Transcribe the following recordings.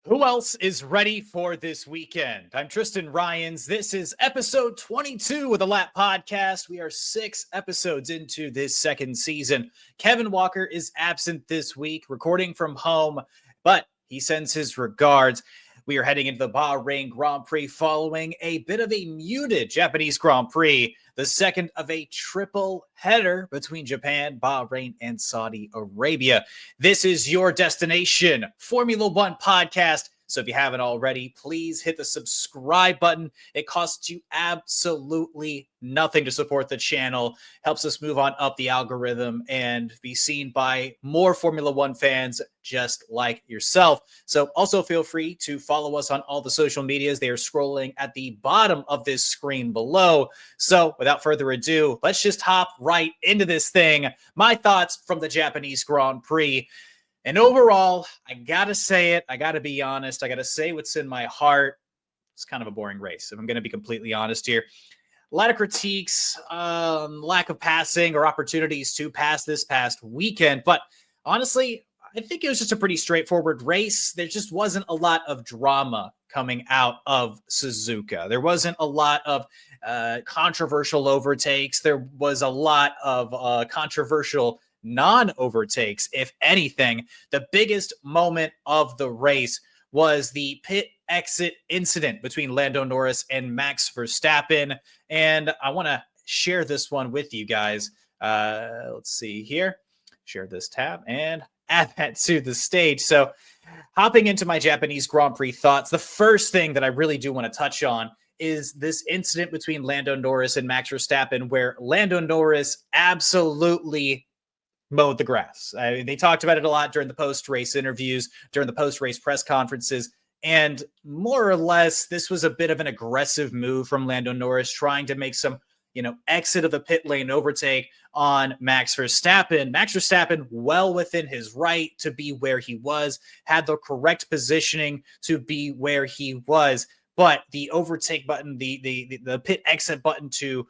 Who else is ready for this weekend? I'm Tristan Rines. This is episode 22 of the Lap Podcast. We are 6 episodes into this second season. Kevin Walker is absent this week, recording from home, but he sends his regards. We are heading into the Bahrain Grand Prix following a bit of a muted Japanese Grand Prix, the second of a triple header between Japan, Bahrain, and Saudi Arabia. This is your destination Formula One podcast. So if you haven't already, please hit the subscribe button. It costs you absolutely nothing to support the channel. Helps us move on up the algorithm and be seen by more Formula One fans just like yourself. So also feel free to follow us on all the social medias. They are scrolling at the bottom of this screen below. So without further ado, let's just hop right into this thing. My thoughts from the Japanese Grand Prix. And overall, I gotta say it. I gotta be honest. I gotta say what's in my heart. It's kind of a boring race, if I'm going to be completely honest here. A lot of critiques, lack of passing or opportunities to pass this past weekend. But honestly, I think it was just a pretty straightforward race. There just wasn't a lot of drama coming out of Suzuka. There wasn't a lot of controversial overtakes. There was a lot of controversial non-overtakes. If anything, the biggest moment of the race was the pit exit incident between Lando Norris and Max Verstappen. And I want to share this one with you guys. Let's see here. Share this tab and add that to the stage. So hopping into my Japanese Grand Prix thoughts, the first thing that I really do want to touch on is this incident between Lando Norris and Max Verstappen, where Lando Norris absolutely mowed the grass. They talked about it a lot during the post-race interviews, during the post-race press conferences, and more or less, this was a bit of an aggressive move from Lando Norris, trying to make some, exit of the pit lane overtake on Max Verstappen. Max Verstappen, well within his right to be where he was, had the correct positioning to be where he was. But the overtake button, the pit exit button to,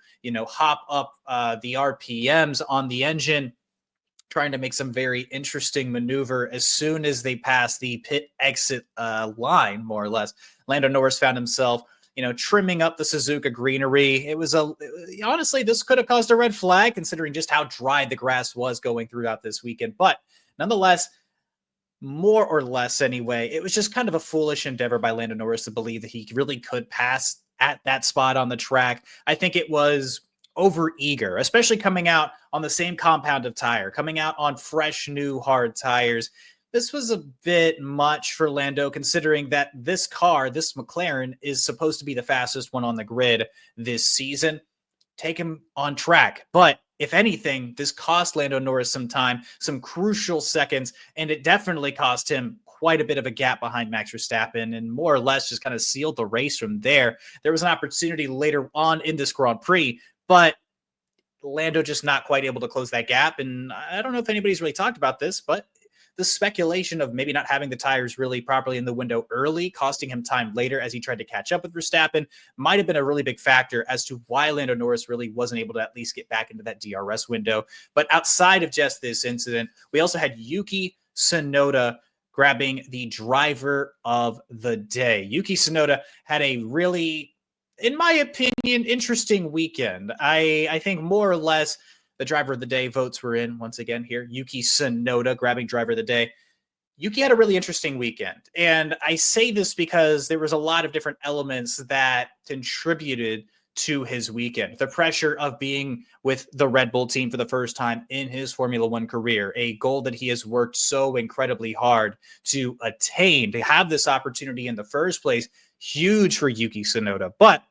hop up the RPMs on the engine, trying to make some very interesting maneuver as soon as they passed the pit exit line, more or less. Lando Norris found himself, trimming up the Suzuka greenery. It was honestly, this could have caused a red flag considering just how dry the grass was going throughout this weekend. But nonetheless, more or less anyway, it was just kind of a foolish endeavor by Lando Norris to believe that he really could pass at that spot on the track. I think it was over eager, especially coming out on the same compound of tire, coming out on fresh, new, hard tires. This was a bit much for Lando, considering that this car, this McLaren, is supposed to be the fastest one on the grid this season. Take him on track. But if anything, this cost Lando Norris some time, some crucial seconds, and it definitely cost him quite a bit of a gap behind Max Verstappen, and more or less just kind of sealed the race from there. There was an opportunity later on in this Grand Prix, but Lando just not quite able to close that gap. And I don't know if anybody's really talked about this, but the speculation of maybe not having the tires really properly in the window early, costing him time later as he tried to catch up with Verstappen, might have been a really big factor as to why Lando Norris really wasn't able to at least get back into that DRS window. But outside of just this incident, we also had Yuki Tsunoda grabbing the driver of the day. Yuki Tsunoda had a really, in my opinion, interesting weekend. I think more or less the driver of the day votes were in once again here. Yuki Tsunoda grabbing driver of the day. Yuki had a really interesting weekend. And I say this because there was a lot of different elements that contributed to his weekend. The pressure of being with the Red Bull team for the first time in his Formula One career, a goal that he has worked so incredibly hard to attain, to have this opportunity in the first place, huge for Yuki Tsunoda. But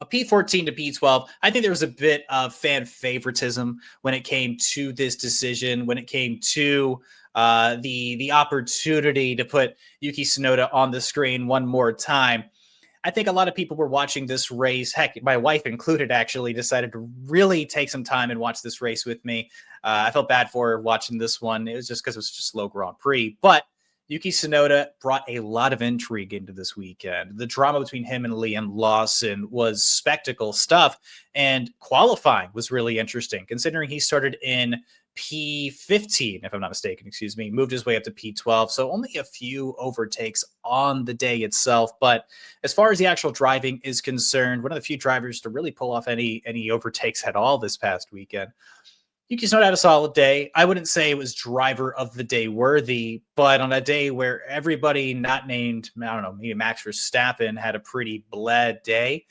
a P14 to P12, I think there was a bit of fan favoritism when it came to this decision, when it came to the opportunity to put Yuki Tsunoda on the screen one more time. I think a lot of people were watching this race. Heck, my wife included actually decided to really take some time and watch this race with me. I felt bad for her watching this one. It was just because it was just a slow Grand Prix. But Yuki Tsunoda brought a lot of intrigue into this weekend. The drama between him and Liam Lawson was spectacle stuff, and qualifying was really interesting, considering he started in P15, if I'm not mistaken, moved his way up to P12. So only a few overtakes on the day itself. But as far as the actual driving is concerned, one of the few drivers to really pull off any overtakes at all this past weekend. Yuki Tsunoda had a solid day. I wouldn't say it was driver of the day worthy, but on a day where everybody not named, I don't know, maybe Max Verstappen had a pretty bled day,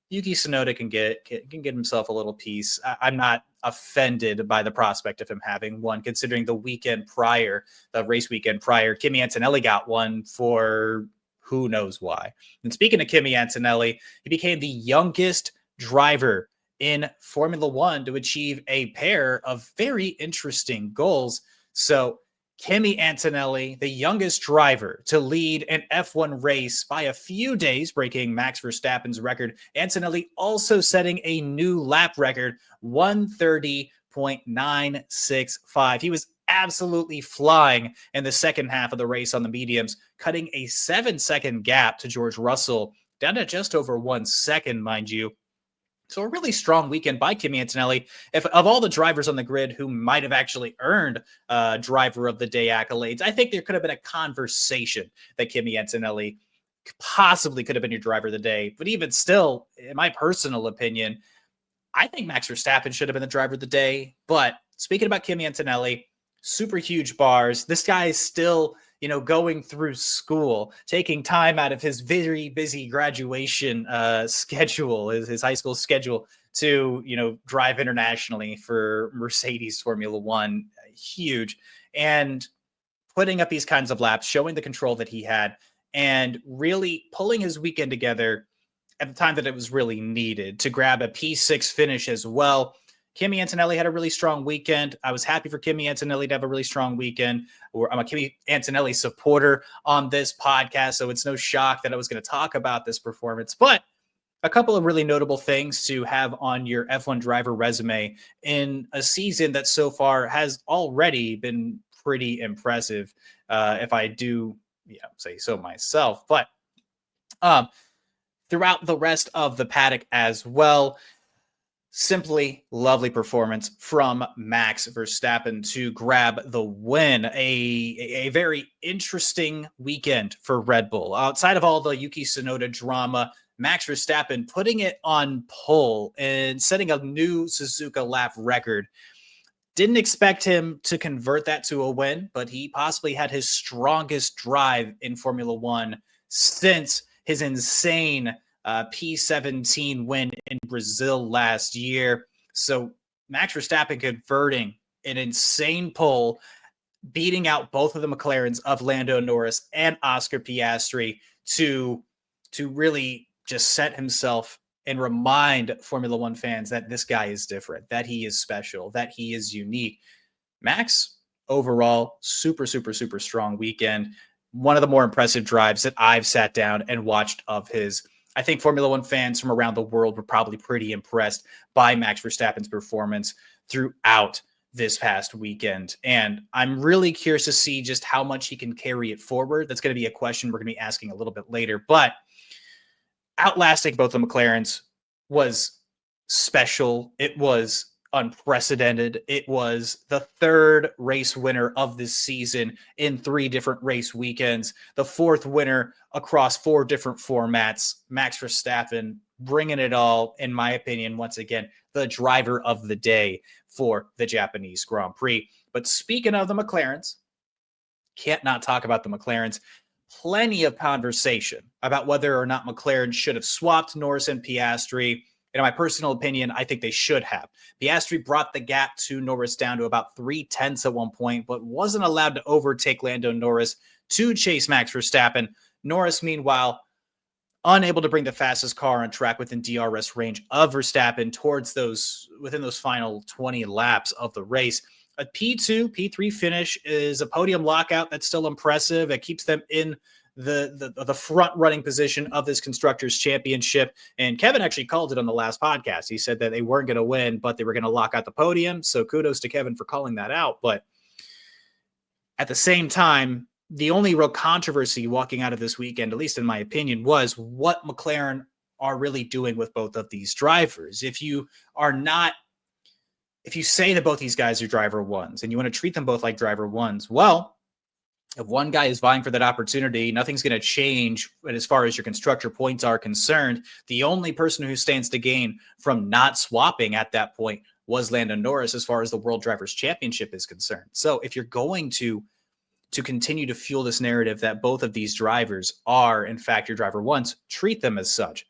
Yuki Tsunoda can get himself a little piece. I'm not offended by the prospect of him having one, considering the race weekend prior, Kimi Antonelli got one for who knows why. And speaking of Kimi Antonelli, he became the youngest driver in Formula One to achieve a pair of very interesting goals. So Kimi Antonelli, the youngest driver to lead an F1 race by a few days, breaking Max Verstappen's record. Antonelli also setting a new lap record, 130.965. He was absolutely flying in the second half of the race on the mediums, cutting a 7-second gap to George Russell, down to just over 1 second, mind you. So a really strong weekend by Kimi Antonelli. If of all the drivers on the grid who might have actually earned driver of the day accolades, I think there could have been a conversation that Kimi Antonelli possibly could have been your driver of the day. But even still, in my personal opinion, I think Max Verstappen should have been the driver of the day. But speaking about Kimi Antonelli, super huge bars. This guy is still, going through school, taking time out of his very busy graduation schedule, his high school schedule to, drive internationally for Mercedes Formula One. Huge. And putting up these kinds of laps, showing the control that he had, and really pulling his weekend together at the time that it was really needed to grab a P6 finish as well. Kimi Antonelli had a really strong weekend. I was happy for Kimi Antonelli to have a really strong weekend. I'm a Kimi Antonelli supporter on this podcast, so it's no shock that I was going to talk about this performance. But a couple of really notable things to have on your F1 driver resume in a season that so far has already been pretty impressive, if I do say so myself. But throughout the rest of the paddock as well, simply lovely performance from Max Verstappen to grab the win. A very interesting weekend for Red Bull. Outside of all the Yuki Tsunoda drama, Max Verstappen putting it on pole and setting a new Suzuka lap record. Didn't expect him to convert that to a win, but he possibly had his strongest drive in Formula One since his insane P17 win in Brazil last year. So Max Verstappen converting an insane pole, beating out both of the McLarens of Lando Norris and Oscar Piastri to really just set himself and remind Formula One fans that this guy is different, that he is special, that he is unique. Max, overall, super, super, super strong weekend. One of the more impressive drives that I've sat down and watched of his. I think Formula One fans from around the world were probably pretty impressed by Max Verstappen's performance throughout this past weekend. And I'm really curious to see just how much he can carry it forward. That's going to be a question we're going to be asking a little bit later. But outlasting both the McLarens was special. It was unprecedented. It was the third race winner of this season in 3 different race weekends, the 4th winner across 4 different formats. Max Verstappen bringing it all, in my opinion, once again, the driver of the day for the Japanese Grand Prix. But speaking of the McLarens, can't not talk about the McLarens. Plenty of conversation about whether or not McLaren should have swapped Norris and Piastri. In my personal opinion, I think they should have. Piastri brought the gap to Norris down to about 0.3 at one point, but wasn't allowed to overtake Lando Norris to chase Max Verstappen. Norris, meanwhile, unable to bring the fastest car on track within DRS range of Verstappen within those final 20 laps of the race. A P2, P3 finish is a podium lockout. That's still impressive. It keeps them in the front running position of this Constructors Championship. And Kevin actually called it on the last podcast. He said that they weren't going to win, but they were going to lock out the podium. So kudos to Kevin for calling that out. But at the same time, the only real controversy walking out of this weekend, at least in my opinion, was what McLaren are really doing with both of these drivers. If you are not if you say that both these guys are driver ones and you want to treat them both like driver ones, well, if one guy is vying for that opportunity, nothing's going to change as far as your constructor points are concerned. The only person who stands to gain from not swapping at that point was Lando Norris as far as the World Drivers' Championship is concerned. So if you're going to continue to fuel this narrative that both of these drivers are, in fact, your driver ones, treat them as such.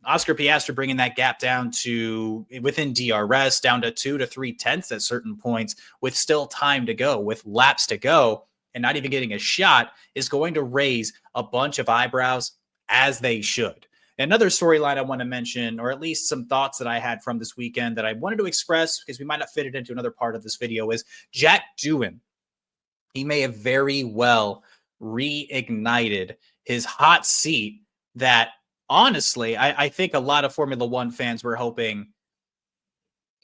Oscar Piastri bringing that gap down to within DRS, down to 2 to 3 tenths at certain points, with still time to go, with laps to go, and not even getting a shot, is going to raise a bunch of eyebrows, as they should. Another storyline I want to mention, or at least some thoughts that I had from this weekend that I wanted to express, because we might not fit it into another part of this video, is Jack Doohan. He may have very well reignited his hot seat that, honestly, I think a lot of Formula One fans were hoping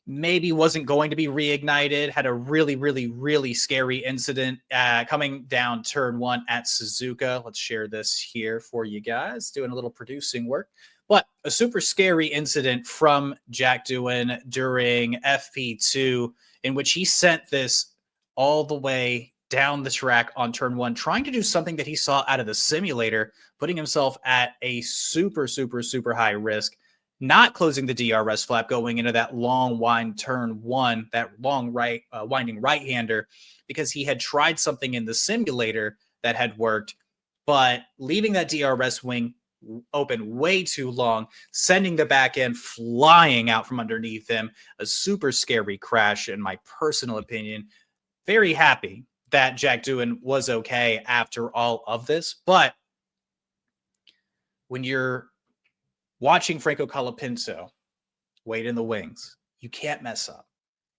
maybe wasn't going to be reignited. Had a really, really, really scary incident coming down turn 1 at Suzuka. Let's share this here for you guys, doing a little producing work. But a super scary incident from Jack Doohan during FP2, in which he sent this all the way down the track on turn 1, trying to do something that he saw out of the simulator, putting himself at a super, super, super high risk, not closing the DRS flap going into that long wind turn 1, that long winding right-hander, because he had tried something in the simulator that had worked, but leaving that DRS wing open way too long, sending the back end flying out from underneath him. A super scary crash, in my personal opinion. Very happy that Jack Doohan was okay after all of this. But when you're watching Franco Colapinto wait in the wings, you can't mess up.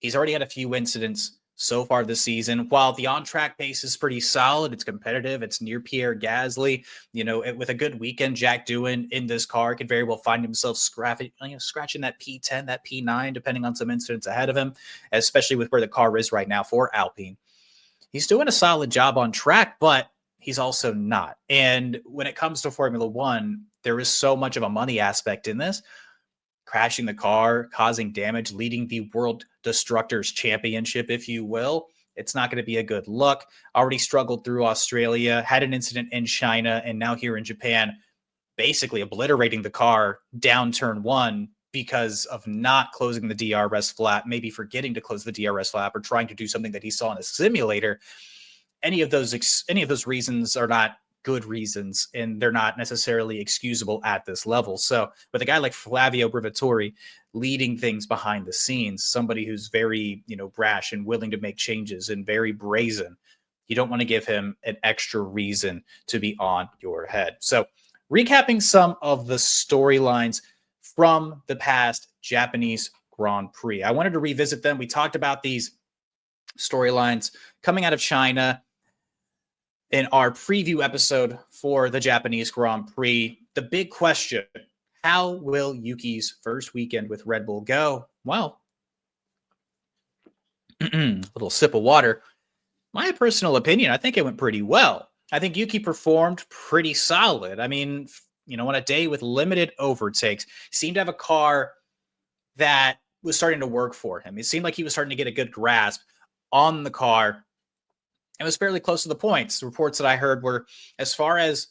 He's already had a few incidents so far this season. While the on-track pace is pretty solid, it's competitive, it's near Pierre Gasly. With a good weekend, Jack Doohan in this car could very well find himself scratching that P10, that P9, depending on some incidents ahead of him, especially with where the car is right now for Alpine. He's doing a solid job on track, but he's also not. And when it comes to Formula One, there is so much of a money aspect in this. Crashing the car, causing damage, leading the World Destructors Championship, if you will. It's not going to be a good look. Already struggled through Australia, had an incident in China, and now here in Japan, basically obliterating the car down turn 1 because of not closing the DRS flap, maybe forgetting to close the DRS flap, or trying to do something that he saw in a simulator. Any of those reasons are not good reasons, and they're not necessarily excusable at this level. So with a guy like Flavio Brivatore leading things behind the scenes, somebody who's very, brash and willing to make changes and very brazen, you don't want to give him an extra reason to be on your head. So recapping some of the storylines from the past Japanese Grand Prix. I wanted to revisit them. We talked about these storylines coming out of China in our preview episode for the Japanese Grand Prix. The big question, how will Yuki's first weekend with Red Bull go? Well, little sip of water. My personal opinion, I think it went pretty well. I think Yuki performed pretty solid. I mean, on a day with limited overtakes, seemed to have a car that was starting to work for him. It seemed like he was starting to get a good grasp on the car. It was fairly close to the points. The reports that I heard were, as far as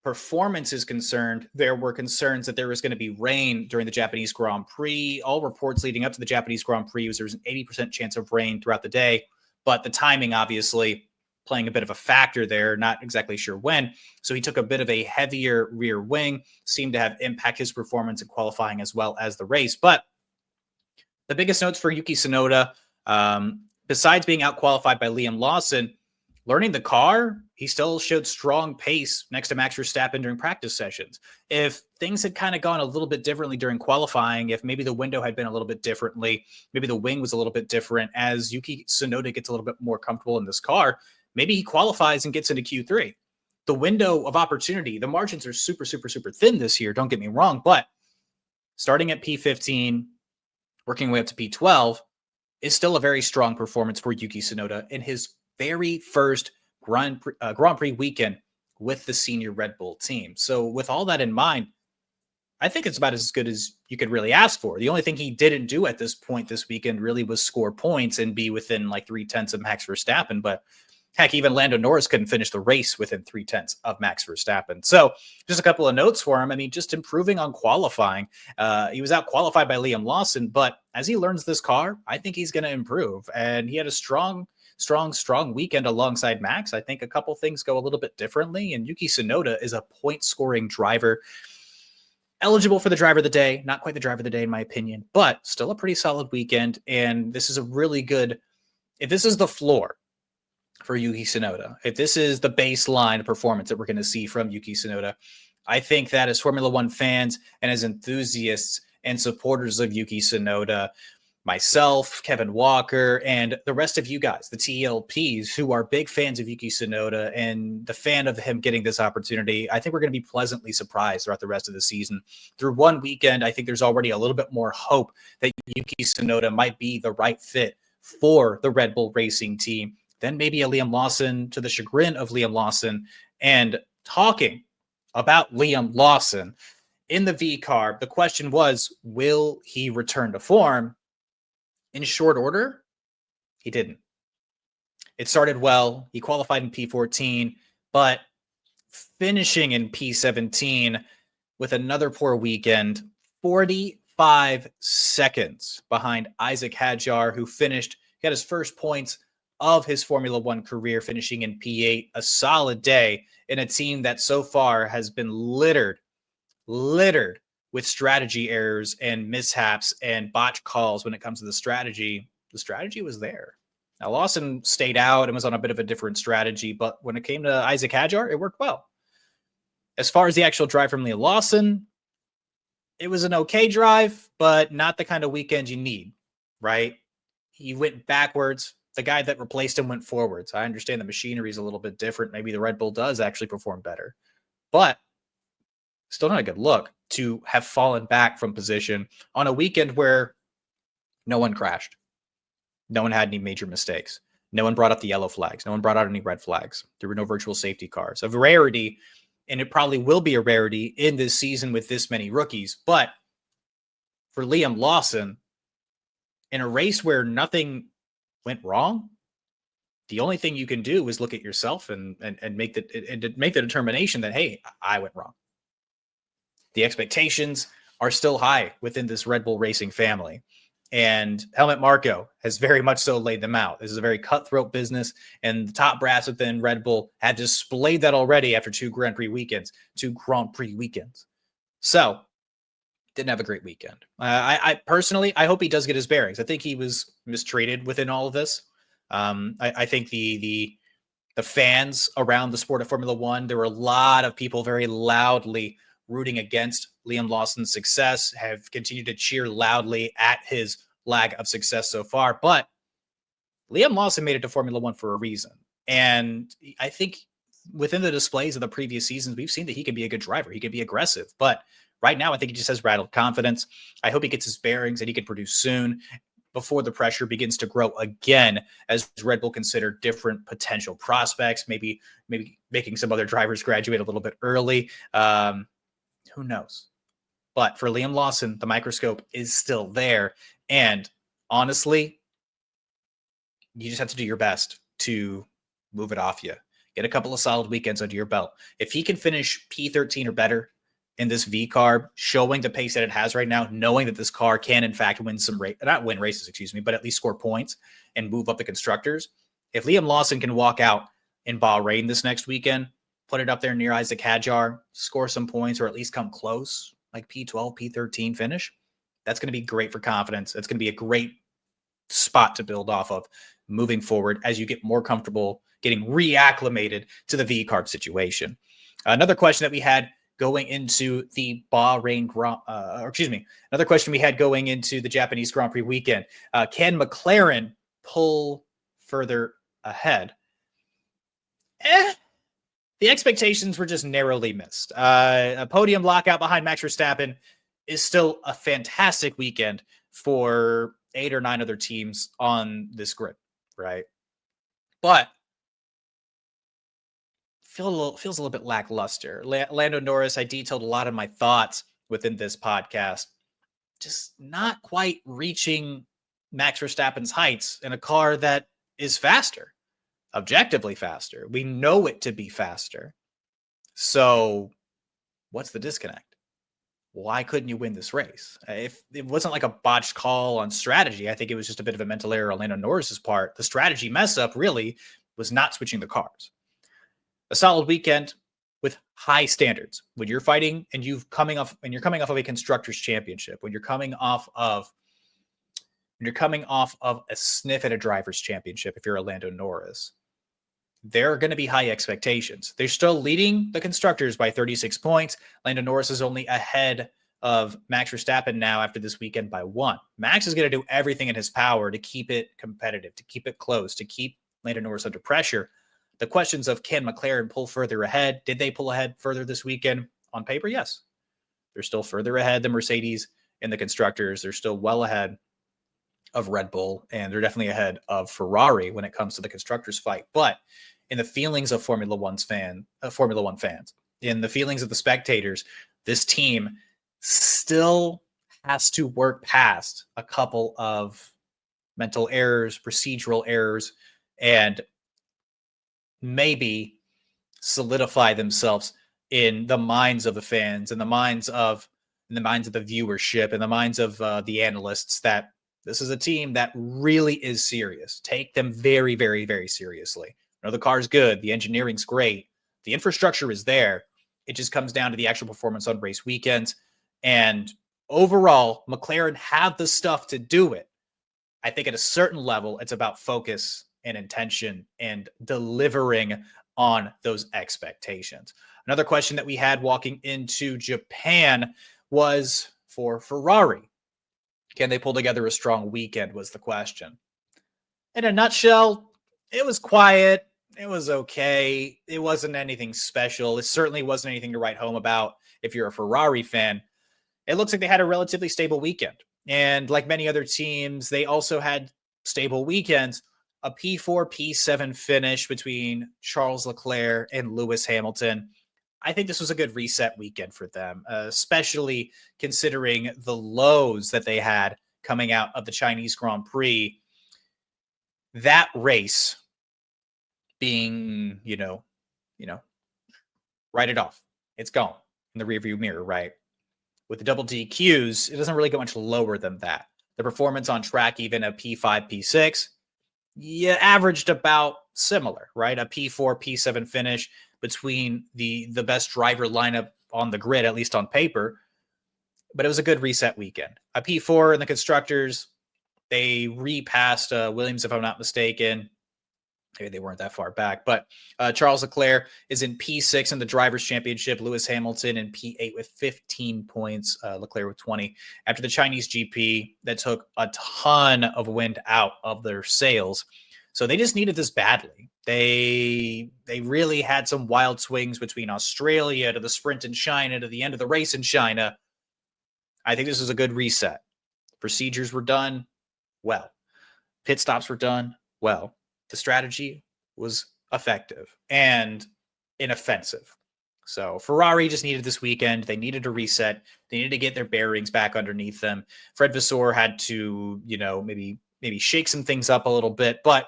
performance is concerned, there were concerns that there was going to be rain during the Japanese Grand Prix. All reports leading up to the Japanese Grand Prix was there was an 80% chance of rain throughout the day, but the timing obviously playing a bit of a factor there, not exactly sure when. So he took a bit of a heavier rear wing, seemed to have impacted his performance in qualifying as well as the race. But the biggest notes for Yuki Tsunoda, besides being out-qualified by Liam Lawson, learning the car, he still showed strong pace next to Max Verstappen during practice sessions. If things had kind of gone a little bit differently during qualifying, if maybe the window had been a little bit differently, maybe the wing was a little bit different, as Yuki Tsunoda gets a little bit more comfortable in this car, maybe he qualifies and gets into Q3. The window of opportunity, the margins are super, super, super thin this year, don't get me wrong, but starting at P15, working way up to P12, is still a very strong performance for Yuki Tsunoda in his very first Grand Prix weekend with the senior Red Bull team. So with all that in mind, I think it's about as good as you could really ask for. The only thing he didn't do at this point this weekend really was score points and be within like 3/10 of Max Verstappen. But heck, even Lando Norris couldn't finish the race within 3/10 of Max Verstappen. So just a couple of notes for him. I mean, just improving on qualifying. He was out qualified by Liam Lawson, but as he learns this car, I think he's going to improve. And he had a strong weekend alongside Max. I think a couple things go a little bit differently. And Yuki Tsunoda is a point scoring driver, eligible for the driver of the day. Not quite the driver of the day, in my opinion, but still a pretty solid weekend. And this is a really good, if this is the floor for Yuki Tsunoda, if this is the baseline performance that we're going to see from Yuki Tsunoda, I think that as Formula One fans and as enthusiasts and supporters of Yuki Tsunoda, myself, Kevin Walker, and the rest of you guys, the TLPs who are big fans of Yuki Tsunoda and the fan of him getting this opportunity, I think we're going to be pleasantly surprised throughout the rest of the season. Through one weekend, I think there's already a little bit more hope that Yuki Tsunoda might be the right fit for the Red Bull Racing team than maybe a Liam Lawson, to the chagrin of Liam Lawson. And talking about Liam Lawson in the V car, the question was, will he return to form? In short order, he didn't. It started well. He qualified in P14, but finishing in P17 with another poor weekend, 45 seconds behind Isaac Hadjar, who got his first points of his Formula One career, finishing in P8. A solid day in a team that so far has been littered with strategy errors and mishaps and botch calls when it comes to the strategy. The strategy was there. Now, Lawson stayed out and was on a bit of a different strategy, but when it came to Isaac Hadjar, it worked well. As far as the actual drive from Liam Lawson, it was an okay drive, but not the kind of weekend you need, right? He went backwards. The guy that replaced him went forwards. I understand the machinery is a little bit different. Maybe the Red Bull does actually perform better, but still not a good look to have fallen back from position on a weekend where no one crashed. No one had any major mistakes. No one brought up the yellow flags. No one brought out any red flags. There were no virtual safety cars. A rarity, and it probably will be a rarity in this season with this many rookies. But for Liam Lawson, in a race where nothing went wrong, the only thing you can do is look at yourself and make the determination that, hey, I went wrong. The expectations are still high within this Red Bull Racing family. And Helmut Marko has very much so laid them out. This is a very cutthroat business, and the top brass within Red Bull had displayed that already after two Grand Prix weekends. So, didn't have a great weekend. I personally, I hope he does get his bearings. I think he was mistreated within all of this. I think the fans around the sport of Formula One, there were a lot of people very loudly rooting against Liam Lawson's success, have continued to cheer loudly at his lack of success so far. But Liam Lawson made it to Formula One for a reason. And I think within the displays of the previous seasons, we've seen that he can be a good driver. He can be aggressive. But right now, I think he just has rattled confidence. I hope he gets his bearings and he can produce soon before the pressure begins to grow again as Red Bull consider different potential prospects, maybe making some other drivers graduate a little bit early. Who knows? But for Liam Lawson, the microscope is still there. And honestly, you just have to do your best to move it off you. Get a couple of solid weekends under your belt. If he can finish P13 or better in this V car, showing the pace that it has right now, knowing that this car can in fact win not win races, but at least score points and move up the constructors. If Liam Lawson can walk out in Bahrain this next weekend, put it up there near Isaac Hadjar, score some points, or at least come close, like P12, P13 finish, that's going to be great for confidence. It's going to be a great spot to build off of moving forward as you get more comfortable getting reacclimated to the V-carb situation. Another question that we had going into the another question we had going into the Japanese Grand Prix weekend. Can McLaren pull further ahead? The expectations were just narrowly missed. A podium lockout behind Max Verstappen is still a fantastic weekend for 8 or 9 other teams on this grid, right? But feels a little bit lackluster. Lando Norris, I detailed a lot of my thoughts within this podcast, just not quite reaching Max Verstappen's heights in a car that is faster, objectively faster. We know it to be faster. So what's the disconnect? Why couldn't you win this race? If it wasn't like a botched call on strategy, I think it was just a bit of a mental error on Lando Norris's part. The strategy mess up really was not switching the cars. A solid weekend with high standards. When you're fighting and you're coming off of a constructors championship, when you're coming off of a sniff at a drivers championship, if you're a Lando Norris, there are going to be high expectations. They're still leading the constructors by 36 points. Lando Norris is only ahead of Max Verstappen now after this weekend by 1. Max is going to do everything in his power to keep it competitive, to keep it close, to keep Lando Norris under pressure. The questions of can McLaren pull further ahead? Did they pull ahead further this weekend? On paper, yes. They're still further ahead than Mercedes in the constructors. They're still well ahead of Red Bull, and they're definitely ahead of Ferrari when it comes to the constructors fight. But in the feelings of Formula One fans, in the feelings of the spectators, this team still has to work past a couple of mental errors, procedural errors, and maybe solidify themselves in the minds of the fans, in the minds of the viewership, in the minds of the analysts, that this is a team that really is serious. Take them very, very, very seriously. The car's good. The engineering's great. The infrastructure is there. It just comes down to the actual performance on race weekends. And overall, McLaren have the stuff to do it. I think at a certain level, it's about focus and intention and delivering on those expectations. Another question that we had walking into Japan was for Ferrari. Can they pull together a strong weekend was the question. In a nutshell, it was quiet. It was okay. It wasn't anything special. It certainly wasn't anything to write home about if you're a Ferrari fan. It looks like they had a relatively stable weekend. And like many other teams, they also had stable weekends. A P4, P7 finish between Charles Leclerc and Lewis Hamilton. I think this was a good reset weekend for them, especially considering the lows that they had coming out of the Chinese Grand Prix. That race being, write it off. It's gone in the rearview mirror, right? With the double DQs, it doesn't really go much lower than that. The performance on track, even a P5, P6, averaged about similar, right? A P4, P7 finish between the best driver lineup on the grid, at least on paper. But it was a good reset weekend. A P4 in the constructors, they repassed Williams, if I'm not mistaken. Maybe they weren't that far back, but Charles Leclerc is in P6 in the Drivers' Championship. Lewis Hamilton in P8 with 15 points. Leclerc with 20. After the Chinese GP, that took a ton of wind out of their sails. So they just needed this badly. They really had some wild swings between Australia to the sprint in China to the end of the race in China. I think this was a good reset. Procedures were done well. Pit stops were done well. The strategy was effective and inoffensive. So Ferrari just needed this weekend. They needed a reset. They needed to get their bearings back underneath them. Fred Vasseur had to, maybe shake some things up a little bit. But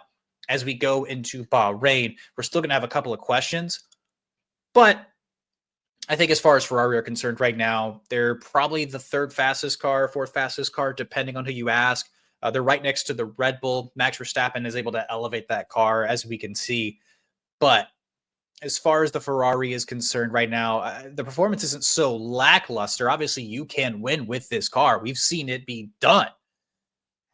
as we go into Bahrain, we're still going to have a couple of questions. But I think as far as Ferrari are concerned right now, they're probably the third fastest car, fourth fastest car, depending on who you ask. They're right next to the Red Bull. Max Verstappen is able to elevate that car, as we can see. But as far as the Ferrari is concerned right now, the performance isn't so lackluster. Obviously, you can win with this car. We've seen it be done.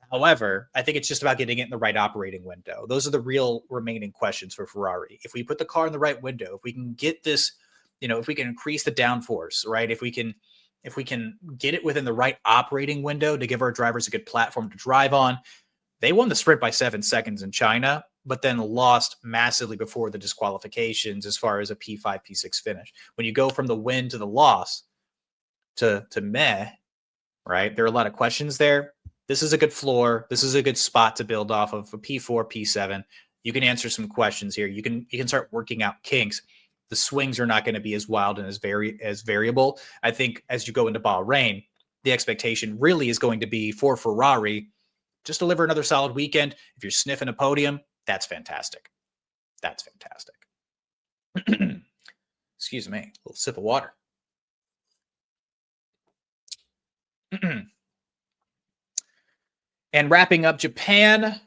However, I think it's just about getting it in the right operating window. Those are the real remaining questions for Ferrari. If we put the car in the right window, if we can get this, if we can increase the downforce, right? If we can get it within the right operating window to give our drivers a good platform to drive on. They won the sprint by 7 seconds in China, but then lost massively before the disqualifications as far as a P5, P6 finish. When you go from the win to the loss to meh, right? There are a lot of questions there. This is a good floor. This is a good spot to build off of a P4, P7. You can answer some questions here. You can start working out kinks. The swings are not going to be as wild and as variable. I think as you go into Bahrain, the expectation really is going to be for Ferrari, just deliver another solid weekend. If you're sniffing a podium, that's fantastic. That's fantastic. Excuse me, a little sip of water. And wrapping up Japan,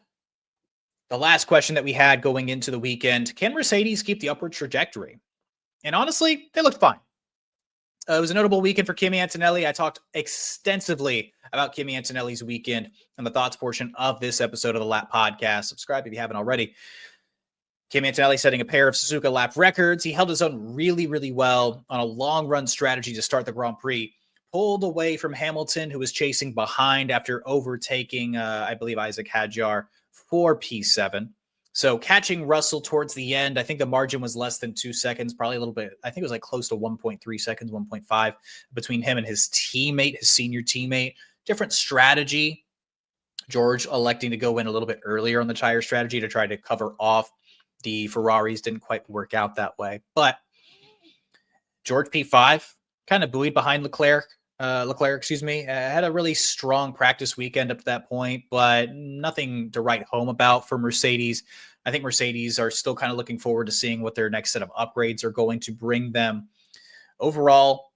the last question that we had going into the weekend, can Mercedes keep the upward trajectory? And honestly, they looked fine. It was a notable weekend for Kimi Antonelli. I talked extensively about Kimi Antonelli's weekend and the thoughts portion of this episode of the Lap Podcast. Subscribe if you haven't already. Kimi Antonelli setting a pair of Suzuka lap records. He held his own really, really well on a long run strategy to start the Grand Prix. Pulled away from Hamilton, who was chasing behind after overtaking, I believe, Isaac Hadjar for P7. So catching Russell towards the end, I think the margin was less than 2 seconds, probably a little bit. I think it was like close to 1.3 seconds, 1.5 between him and his teammate, his senior teammate. Different strategy. George electing to go in a little bit earlier on the tire strategy to try to cover off the Ferraris. Didn't quite work out that way. But George P5 kind of buoyed behind Leclerc, had a really strong practice weekend up to that point, but nothing to write home about for Mercedes. I think Mercedes are still kind of looking forward to seeing what their next set of upgrades are going to bring them. Overall,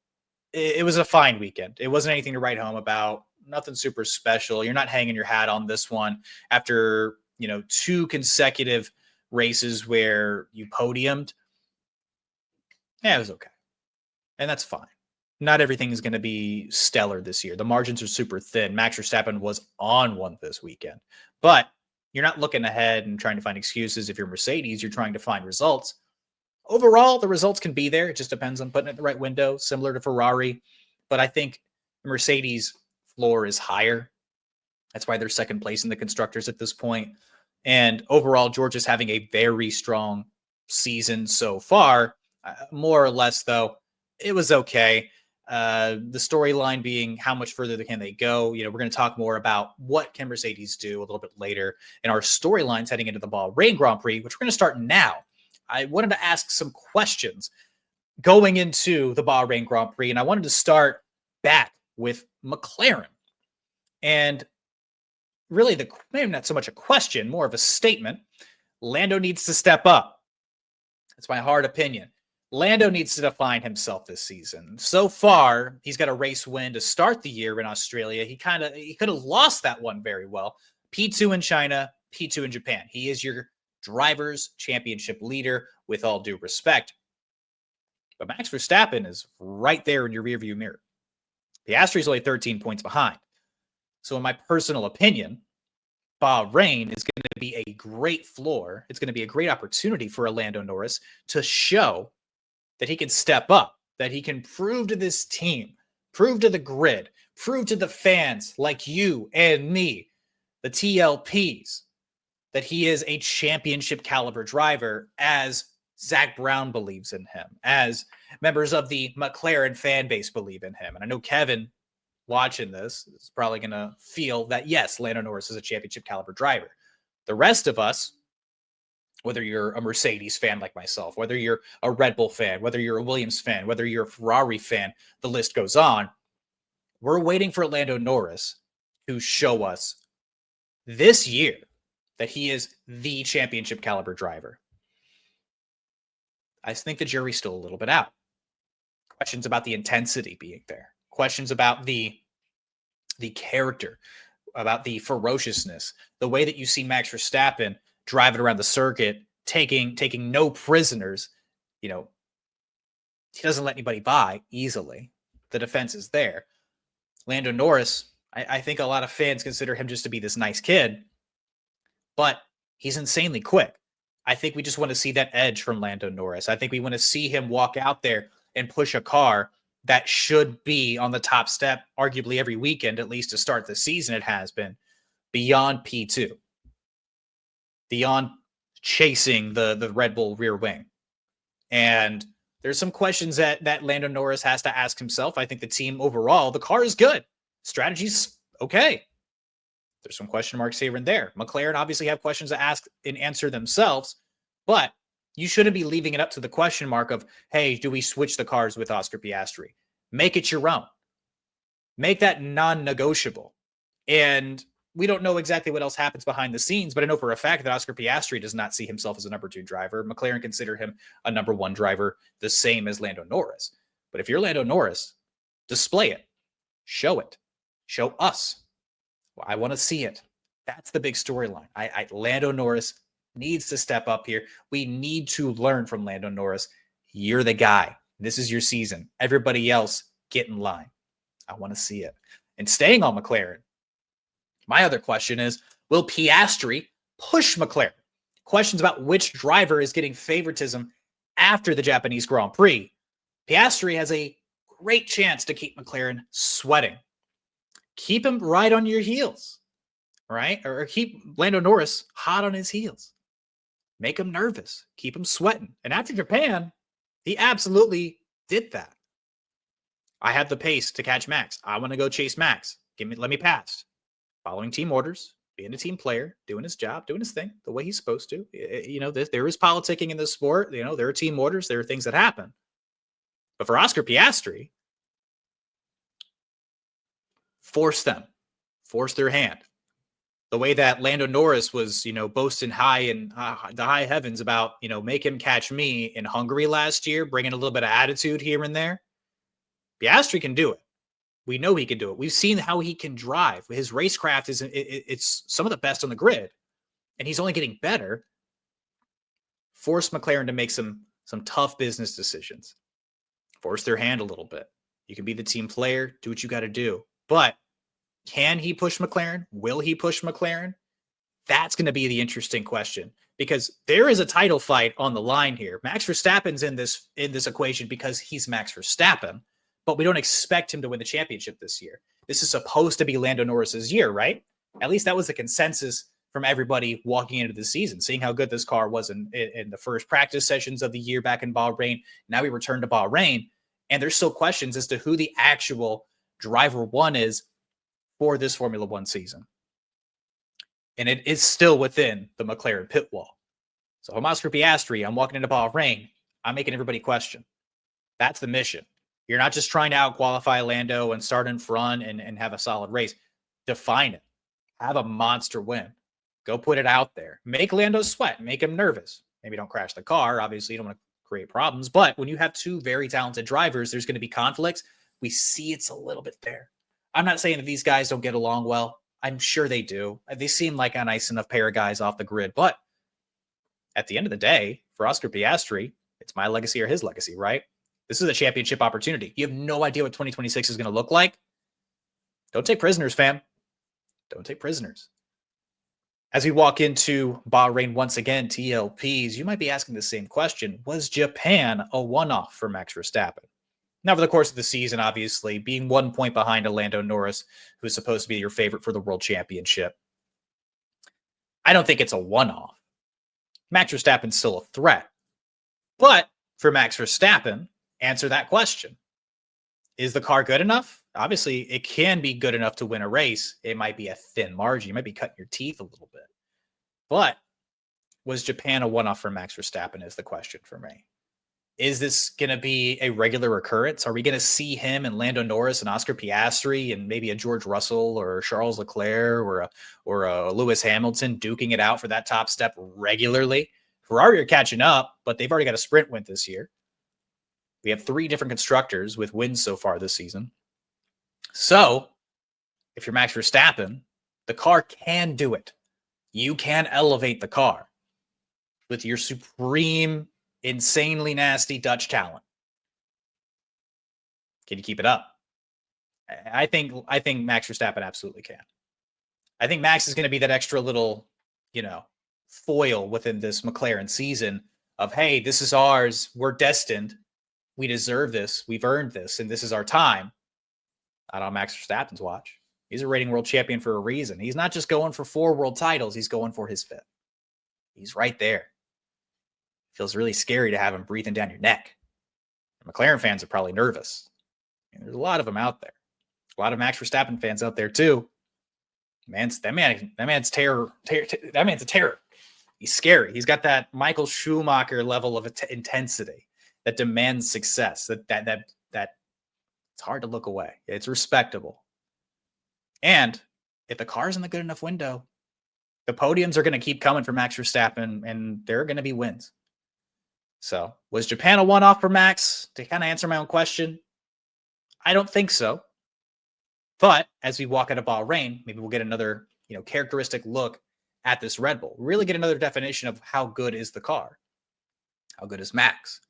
it was a fine weekend. It wasn't anything to write home about. Nothing super special. You're not hanging your hat on this one after, 2 consecutive races where you podiumed. Yeah, it was okay. And that's fine. Not everything is going to be stellar this year. The margins are super thin. Max Verstappen was on one this weekend. But you're not looking ahead and trying to find excuses. If you're Mercedes, you're trying to find results. Overall, the results can be there. It just depends on putting it in the right window, similar to Ferrari. But I think Mercedes' floor is higher. That's why they're second place in the constructors at this point. And overall, George is having a very strong season so far. More or less, though, it was okay. The storyline being how much further can they go. We're going to talk more about what can Mercedes do a little bit later in our storylines heading into the Bahrain Grand Prix, which we're going to start now. I wanted to ask some questions going into the Bahrain Grand Prix, and I wanted to start back with McLaren. And really, maybe not so much a question, more of a statement. Lando needs to step up. That's my hard opinion. Lando needs to define himself this season. So far, he's got a race win to start the year in Australia. He could have lost that one very well. P2 in China, P2 in Japan. He is your drivers' championship leader, with all due respect. But Max Verstappen is right there in your rearview mirror. Piastri is only 13 points behind. So in my personal opinion, Bahrain is going to be a great floor. It's going to be a great opportunity for Lando Norris to show that he can step up, that he can prove to this team, prove to the grid, prove to the fans like you and me, the TLPs, that he is a championship caliber driver, as Zach Brown believes in him, as members of the McLaren fan base believe in him. And I know Kevin, watching this, is probably going to feel that, yes, Lando Norris is a championship caliber driver. The rest of us, whether you're a Mercedes fan like myself, whether you're a Red Bull fan, whether you're a Williams fan, whether you're a Ferrari fan, the list goes on. We're waiting for Lando Norris to show us this year that he is the championship caliber driver. I think the jury's still a little bit out. Questions about the intensity being there. Questions about the character, about the ferociousness, the way that you see Max Verstappen driving around the circuit, taking no prisoners. He doesn't let anybody by easily. The defense is there. Lando Norris, I think a lot of fans consider him just to be this nice kid, but he's insanely quick. I think we just want to see that edge from Lando Norris. I think we want to see him walk out there and push a car that should be on the top step, arguably every weekend, at least to start the season it has been, beyond P2. Beyond chasing the Red Bull rear wing. And there's some questions that Lando Norris has to ask himself. I think the team overall, the car is good. Strategy's okay. There's some question marks here and there. McLaren obviously have questions to ask and answer themselves, but You shouldn't be leaving it up to the question mark of, hey, do we switch the cars with Oscar Piastri? Make it your own. Make that non-negotiable. And we don't know exactly what else happens behind the scenes, but I know for a fact that Oscar Piastri does not see himself as a number 2 driver. McLaren consider him a number 1 driver, the same as Lando Norris. But if you're Lando Norris, display it. Show it. Show us. Well, I want to see it. That's the big storyline. Lando Norris needs to step up here. We need to learn from Lando Norris. You're the guy. This is your season. Everybody else, get in line. I want to see it. And staying on McLaren, my other question is, will Piastri push McLaren? Questions about which driver is getting favoritism after the Japanese Grand Prix. Piastri has a great chance to keep McLaren sweating. Keep him right on your heels, right? Or keep Lando Norris hot on his heels. Make him nervous. Keep him sweating. And after Japan, he absolutely did that. I have the pace to catch Max. I want to go chase Max. Let me pass. Following team orders, being a team player, doing his job, doing his thing the way he's supposed to. There is politicking in this sport. There are team orders. There are things that happen. But for Oscar Piastri, force their hand. The way that Lando Norris was, boasting high in the high heavens about, make him catch me in Hungary last year, bringing a little bit of attitude here and there. Piastri can do it. We know he can do it. We've seen how he can drive. His racecraft it's some of the best on the grid, and he's only getting better. Force McLaren to make some tough business decisions. Force their hand a little bit. You can be the team player, do what you got to do. But can he push McLaren? Will he push McLaren? That's going to be the interesting question, because there is a title fight on the line here. Max Verstappen's in this equation because he's Max Verstappen, but we don't expect him to win the championship this year. This is supposed to be Lando Norris's year, right? At least that was the consensus from everybody walking into the season, seeing how good this car was in the first practice sessions of the year back in Bahrain. Now we return to Bahrain, and there's still questions as to who the actual driver one is for this Formula One season. And it is still within the McLaren pit wall. So I'm Oscar Piastri. I'm walking into Bahrain. I'm making everybody question. That's the mission. You're not just trying to out-qualify Lando and start in front and have a solid race. Define it. Have a monster win. Go put it out there. Make Lando sweat. Make him nervous. Maybe don't crash the car. Obviously, you don't want to create problems. But when you have two very talented drivers, there's going to be conflicts. We see it's a little bit there. I'm not saying that these guys don't get along well. I'm sure they do. They seem like a nice enough pair of guys off the grid. But at the end of the day, for Oscar Piastri, it's my legacy or his legacy, right? This is a championship opportunity. You have no idea what 2026 is going to look like. Don't take prisoners, fam. Don't take prisoners. As we walk into Bahrain once again, TLPs, you might be asking the same question. Was Japan a one-off for Max Verstappen? Now, for the course of the season, obviously, being 1 point behind a Lando Norris, who's supposed to be your favorite for the World Championship, I don't think it's a one-off. Max Verstappen's still a threat. But for Max Verstappen, answer that question. Is the car good enough? Obviously, it can be good enough to win a race. It might be a thin margin. You might be cutting your teeth a little bit. But was Japan a one-off for Max Verstappen is the question for me. Is this going to be a regular occurrence? Are we going to see him and Lando Norris and Oscar Piastri and maybe a George Russell or Charles Leclerc or a Lewis Hamilton duking it out for that top step regularly? Ferrari are catching up, but they've already got a sprint win this year. We have 3 different constructors with wins so far this season. So, if you're Max Verstappen, the car can do it. You can elevate the car with your supreme, insanely nasty Dutch talent. Can you keep it up? I think Max Verstappen absolutely can. I think Max is going to be that extra little, foil within this McLaren season of, hey, this is ours. We're destined. We deserve this. We've earned this, and this is our time. Not on Max Verstappen's watch. He's a reigning world champion for a reason. He's not just going for 4 world titles. He's going for his 5th. He's right there. Feels really scary to have him breathing down your neck. McLaren fans are probably nervous. And there's a lot of them out there. A lot of Max Verstappen fans out there too. That man's terror. That man's a terror. He's scary. He's got that Michael Schumacher level of intensity that demands success. That it's hard to look away. It's respectable. And if the car's in the good enough window, the podiums are going to keep coming for Max Verstappen, and there are going to be wins. So, was Japan a one-off for Max? To kind of answer my own question, I don't think so. But as we walk out of Bahrain, maybe we'll get another, characteristic look at this Red Bull. Really get another definition of how good is the car? How good is Max?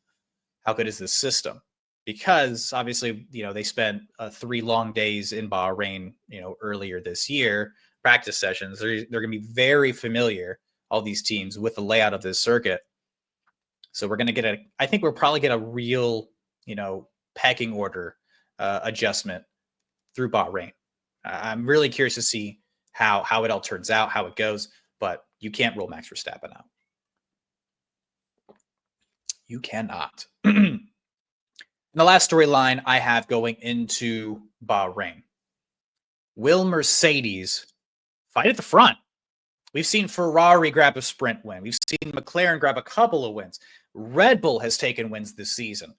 How good is this system? Because obviously, they spent 3 long days in Bahrain, earlier this year, practice sessions. They're going to be very familiar, all these teams, with the layout of this circuit. So we're going to I think we'll probably get a real, pecking order adjustment through Bahrain. I'm really curious to see how it all turns out, how it goes, but you can't rule Max Verstappen out. You cannot. And the last storyline I have going into Bahrain. Will Mercedes fight at the front? We've seen Ferrari grab a sprint win. We've seen McLaren grab a couple of wins. Red Bull has taken wins this season.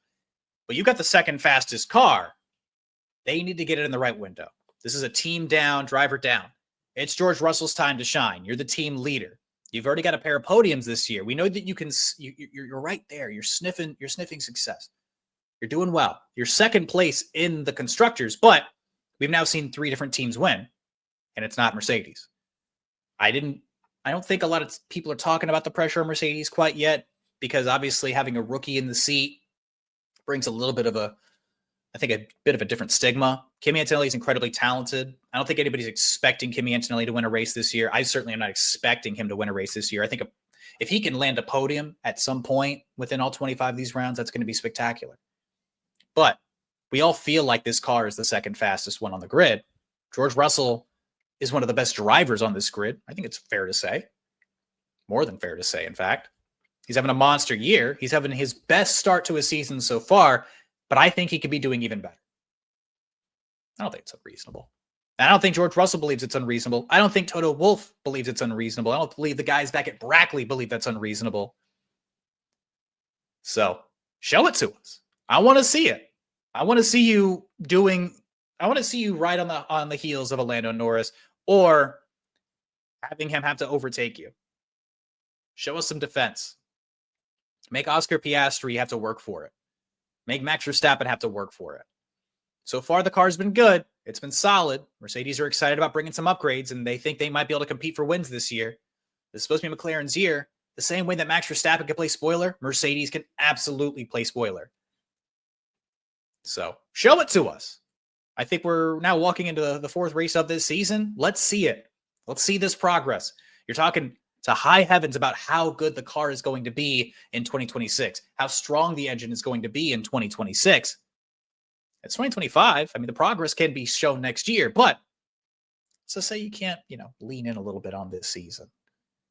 But you got the second fastest car. They need to get it in the right window. This is a team down, driver down. It's George Russell's time to shine. You're the team leader. You've already got a pair of podiums this year. We know that you can. You're right there. You're sniffing success. You're doing well. You're second place in the constructors, but we've now seen 3 different teams win, and it's not Mercedes. I don't think a lot of people are talking about the pressure on Mercedes quite yet, because obviously having a rookie in the seat brings a little bit of a bit of a different stigma. Kimi Antonelli is incredibly talented. I don't think anybody's expecting Kimi Antonelli to win a race this year. I certainly am not expecting him to win a race this year. I think if he can land a podium at some point within all 25 of these rounds, that's going to be spectacular. But we all feel like this car is the second fastest one on the grid. George Russell is one of the best drivers on this grid. I think it's fair to say. More than fair to say, in fact. He's having a monster year. He's having his best start to a season so far, but I think he could be doing even better. I don't think it's unreasonable. And I don't think George Russell believes it's unreasonable. I don't think Toto Wolff believes it's unreasonable. I don't believe the guys back at Brackley believe that's unreasonable. So, show it to us. I want to see it. I want to see you ride on the heels of a Lando Norris, or having him have to overtake you. Show us some defense. Make Oscar Piastri have to work for it. Make Max Verstappen have to work for it. So far, the car's been good. It's been solid. Mercedes are excited about bringing some upgrades, and they think they might be able to compete for wins this year. This is supposed to be McLaren's year. The same way that Max Verstappen can play spoiler, Mercedes can absolutely play spoiler. So, show it to us. I think we're now walking into the 4th race of this season. Let's see it. Let's see this progress. You're talking to high heavens about how good the car is going to be in 2026, how strong the engine is going to be in 2026. It's 2025. I mean, the progress can be shown next year, but so say you can't, lean in a little bit on this season.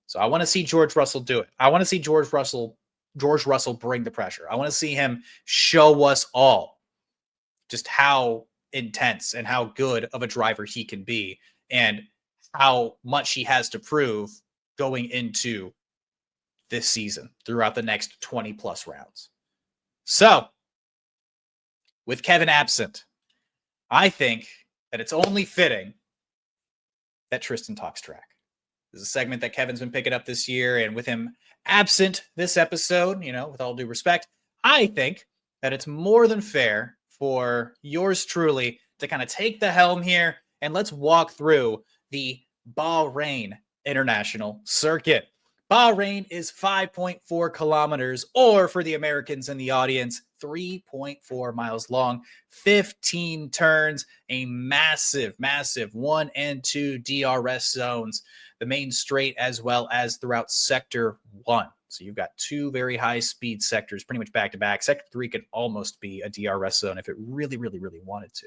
So I want to see George Russell do it. I want to see George Russell bring the pressure. I want to see him show us all just how intense and how good of a driver he can be, and how much he has to prove going into this season throughout the next 20 plus rounds. So, with Kevin absent, I think that it's only fitting that Tristan talks track. This is a segment that Kevin's been picking up this year, and with him absent this episode, with all due respect, I think that it's more than fair for yours truly to kind of take the helm here, and let's walk through the Bahrain International Circuit. Bahrain is 5.4 kilometers, or for the Americans in the audience, 3.4 miles long, 15 turns, a massive 1 and 2 DRS zones, the main straight as well as throughout Sector 1. So you've got 2 very high speed sectors pretty much back to back. Sector 3 could almost be a DRS zone if it really wanted to.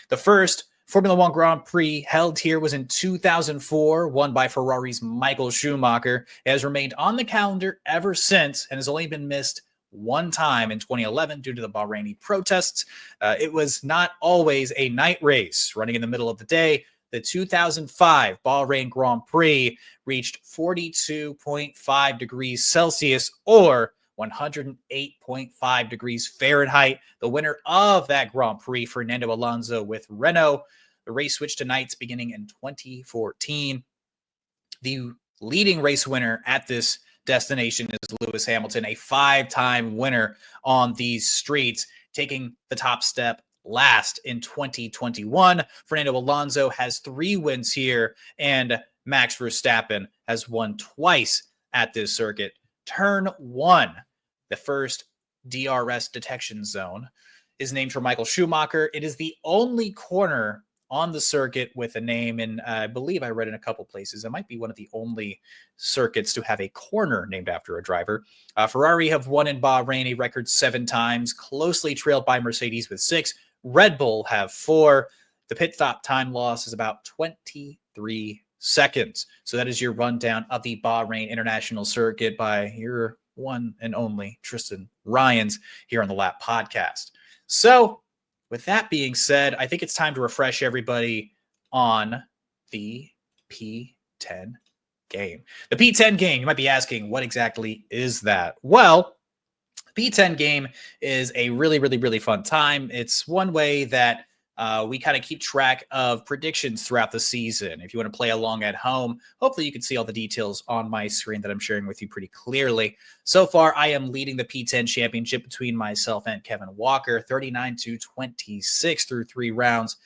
The first Formula One Grand Prix held here was in 2004, won by Ferrari's Michael Schumacher. It has remained on the calendar ever since and has only been missed one time in 2011 due to the Bahraini protests. It was not always a night race running in the middle of the day. the 2005 Bahrain Grand Prix reached 42.5 degrees Celsius or 108.5 degrees Fahrenheit. The winner of that Grand Prix, Fernando Alonso with Renault. The race switched to nights beginning in 2014. The leading race winner at this destination is Lewis Hamilton, a 5-time winner on these streets, taking the top step last in 2021. Fernando Alonso has 3 wins here, and Max Verstappen has won twice at this circuit. Turn 1, the first DRS detection zone, is named for Michael Schumacher. It is the only corner on the circuit with a name, and I believe I read in a couple places, it might be one of the only circuits to have a corner named after a driver. Ferrari have won in Bahrain a record 7 times, closely trailed by Mercedes with 6. Red Bull have 4. The pit stop time loss is about 23 seconds. So that is your rundown of the Bahrain International Circuit by your one and only Tristan Rines here on the Lap Podcast. So with that being said, I think it's time to refresh everybody on the P10 game. The P10 game, you might be asking, what exactly is that? Well, the P10 game is a really, really, really fun time. It's one way that we kind of keep track of predictions throughout the season. If you want to play along at home, hopefully you can see all the details on my screen that I'm sharing with you pretty clearly. So far, I am leading the P10 championship between myself and Kevin Walker, 39-26 through 3 rounds.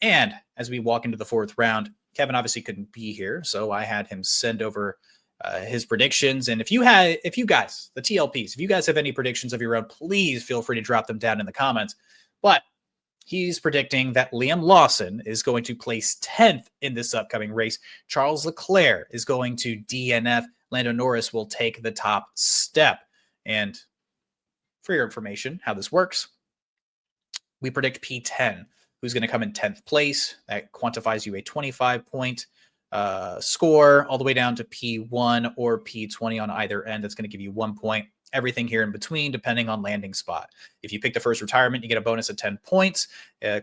And as we walk into the 4th round, Kevin obviously couldn't be here, so I had him send over his predictions. And if you guys, the TLPs, if you guys have any predictions of your own, please feel free to drop them down in the comments. But he's predicting that Liam Lawson is going to place 10th in this upcoming race. Charles Leclerc is going to DNF. Lando Norris will take the top step. And for your information, how this works, we predict P10, who's going to come in 10th place. That quantifies you a 25-point score all the way down to P1 or P20 on either end. That's going to give you 1 point. Everything here in between, depending on landing spot. If you pick the first retirement, you get a bonus of 10 points,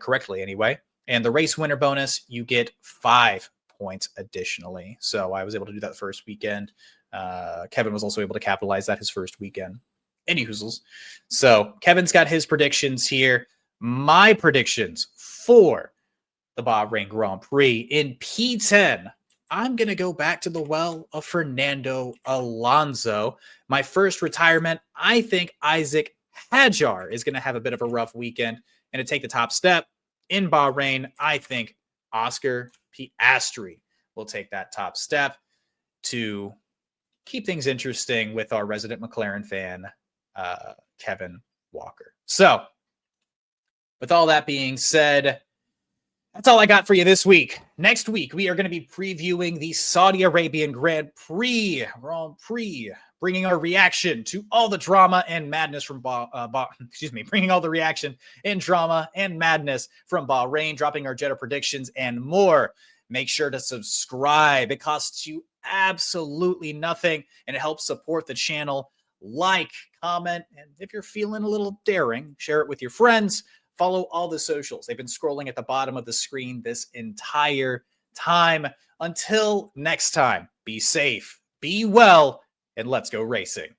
correctly anyway. And the race winner bonus, you get 5 points additionally. So I was able to do that first weekend. Kevin was also able to capitalize that his first weekend. Any hoozles. So Kevin's got his predictions here. My predictions for the Bahrain Grand Prix in P10. I'm going to go back to the well of Fernando Alonso. My first retirement, I think Isaac Hadjar is going to have a bit of a rough weekend and to take the top step in Bahrain. I think Oscar Piastri will take that top step to keep things interesting with our resident McLaren fan, Kevin Walker. So with all that being said, that's all I got for you this week. Next week, we are going to be previewing the Saudi Arabian Grand Prix, bringing our reaction to all the drama and madness from bringing all the reaction and drama and madness from Bahrain, dropping our Jeddah predictions and more. Make sure to subscribe. It costs you absolutely nothing, and it helps support the channel. Like, comment, and if you're feeling a little daring, share it with your friends. Follow all the socials. They've been scrolling at the bottom of the screen this entire time. Until next time, be safe, be well, and let's go racing.